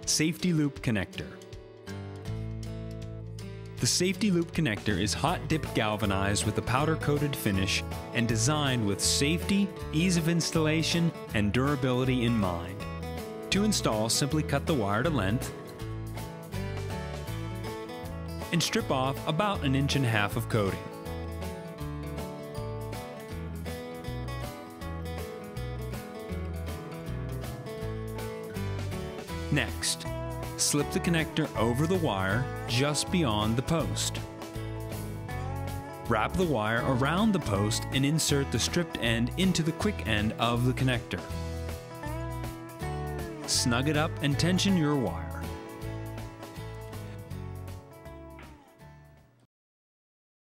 Safety Loop Connector. The Safety Loop Connector is hot dip galvanized with a powder-coated finish and designed with safety, ease of installation, and durability in mind. To install, simply cut the wire to length and strip off about 1.5 inches of coating. Next, slip the connector over the wire just beyond the post. Wrap the wire around the post and insert the stripped end into the quick end of the connector. Snug it up and tension your wire.